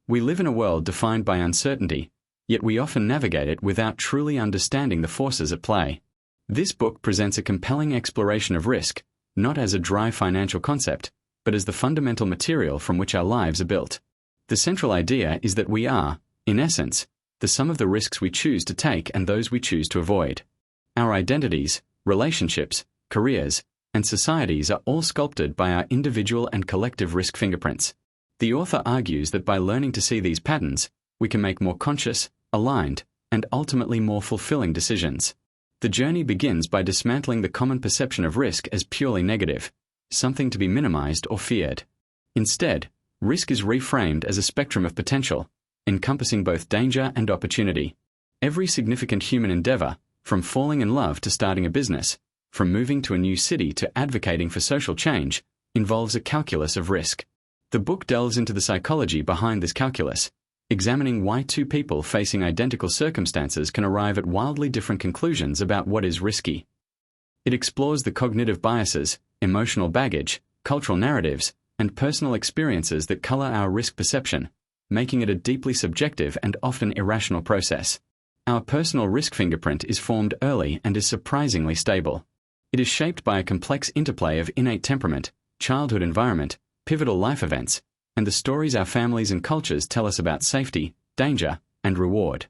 We live in a world defined by uncertainty, yet we often navigate it without truly understanding the forces at play. This book presents a compelling exploration of risk, not as a dry financial concept, but as the fundamental material from which our lives are built. The central idea is that we are, in essence, the sum of the risks we choose to take and those we choose to avoid. Our identities, relationships, careers, and societies are all sculpted by our individual and collective risk fingerprints. The author argues that by learning to see these patterns, we can make more conscious, aligned, and ultimately more fulfilling decisions. The journey begins by dismantling the common perception of risk as purely negative, something to be minimized or feared. Instead, risk is reframed as a spectrum of potential, encompassing both danger and opportunity. Every significant human endeavor, from falling in love to starting a business, from moving to a new city to advocating for social change, involves a calculus of risk. The book delves into the psychology behind this calculus, examining why two people facing identical circumstances can arrive at wildly different conclusions about what is risky. It explores the cognitive biases, emotional baggage, cultural narratives, and personal experiences that color our risk perception, making it a deeply subjective and often irrational process. Our personal risk fingerprint is formed early and is surprisingly stable. It is shaped by a complex interplay of innate temperament, childhood environment, pivotal life events, and the stories our families and cultures tell us about safety, danger, and reward.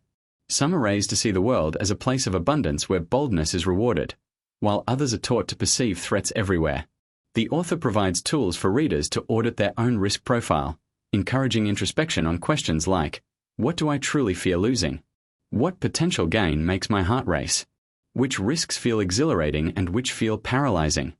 Some are raised to see the world as a place of abundance where boldness is rewarded, while others are taught to perceive threats everywhere. The author provides tools for readers to audit their own risk profile, encouraging introspection on questions like, what do I truly fear losing? What potential gain makes my heart race? Which risks feel exhilarating and which feel paralyzing?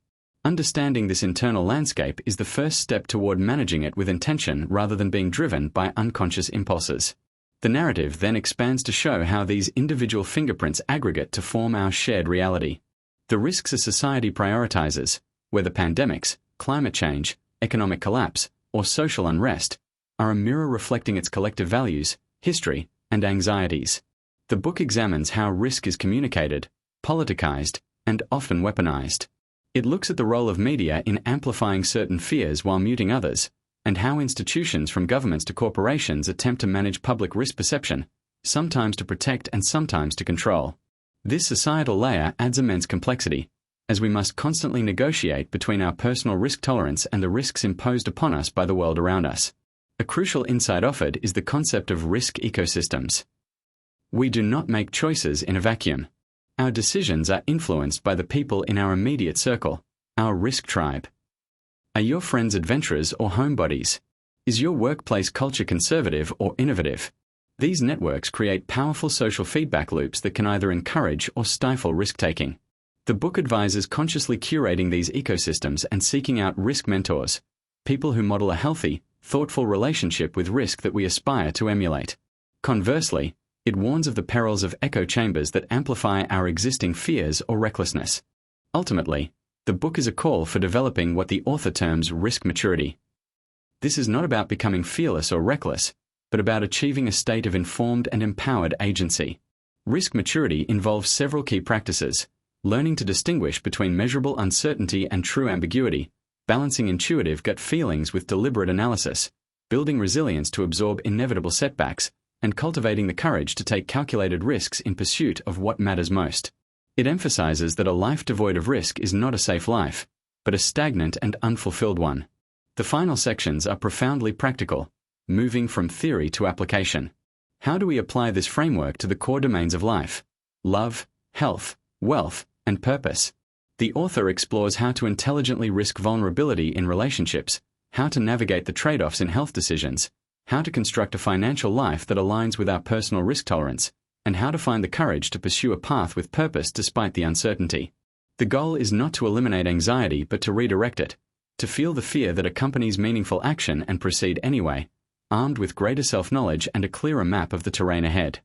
Understanding this internal landscape is the first step toward managing it with intention rather than being driven by unconscious impulses. The narrative then expands to show how these individual fingerprints aggregate to form our shared reality. The risks a society prioritizes, whether pandemics, climate change, economic collapse, or social unrest, are a mirror reflecting its collective values, history, and anxieties. The book examines how risk is communicated, politicized, and often weaponized. It looks at the role of media in amplifying certain fears while muting others, and how institutions from governments to corporations attempt to manage public risk perception, sometimes to protect and sometimes to control. This societal layer adds immense complexity, as we must constantly negotiate between our personal risk tolerance and the risks imposed upon us by the world around us. A crucial insight offered is the concept of risk ecosystems. We do not make choices in a vacuum. Our decisions are influenced by the people in our immediate circle, our risk tribe. Are your friends adventurers or homebodies? Is your workplace culture conservative or innovative? These networks create powerful social feedback loops that can either encourage or stifle risk-taking. The book advises consciously curating these ecosystems and seeking out risk mentors, people who model a healthy, thoughtful relationship with risk that we aspire to emulate. Conversely, it warns of the perils of echo chambers that amplify our existing fears or recklessness. Ultimately, the book is a call for developing what the author terms risk maturity. This is not about becoming fearless or reckless, but about achieving a state of informed and empowered agency. Risk maturity involves several key practices: learning to distinguish between measurable uncertainty and true ambiguity, balancing intuitive gut feelings with deliberate analysis, building resilience to absorb inevitable setbacks, and cultivating the courage to take calculated risks in pursuit of what matters most. It emphasizes that a life devoid of risk is not a safe life, but a stagnant and unfulfilled one. The final sections are profoundly practical, moving from theory to application. How do we apply this framework to the core domains of life: love, health, wealth, and purpose? The author explores how to intelligently risk vulnerability in relationships, how to navigate the trade-offs in health decisions, how to construct a financial life that aligns with our personal risk tolerance, and how to find the courage to pursue a path with purpose despite the uncertainty. The goal is not to eliminate anxiety but to redirect it, to feel the fear that accompanies meaningful action and proceed anyway, armed with greater self-knowledge and a clearer map of the terrain ahead.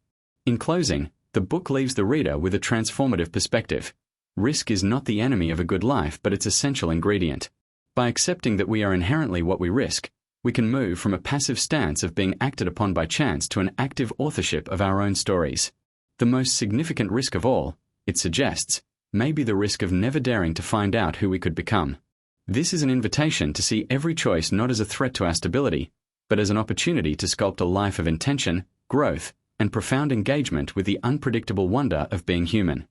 In closing, the book leaves the reader with a transformative perspective. Risk is not the enemy of a good life but its essential ingredient. By accepting that we are inherently what we risk, we can move from a passive stance of being acted upon by chance to an active authorship of our own stories. The most significant risk of all, it suggests, may be the risk of never daring to find out who we could become. This is an invitation to see every choice not as a threat to our stability, but as an opportunity to sculpt a life of intention, growth, and profound engagement with the unpredictable wonder of being human.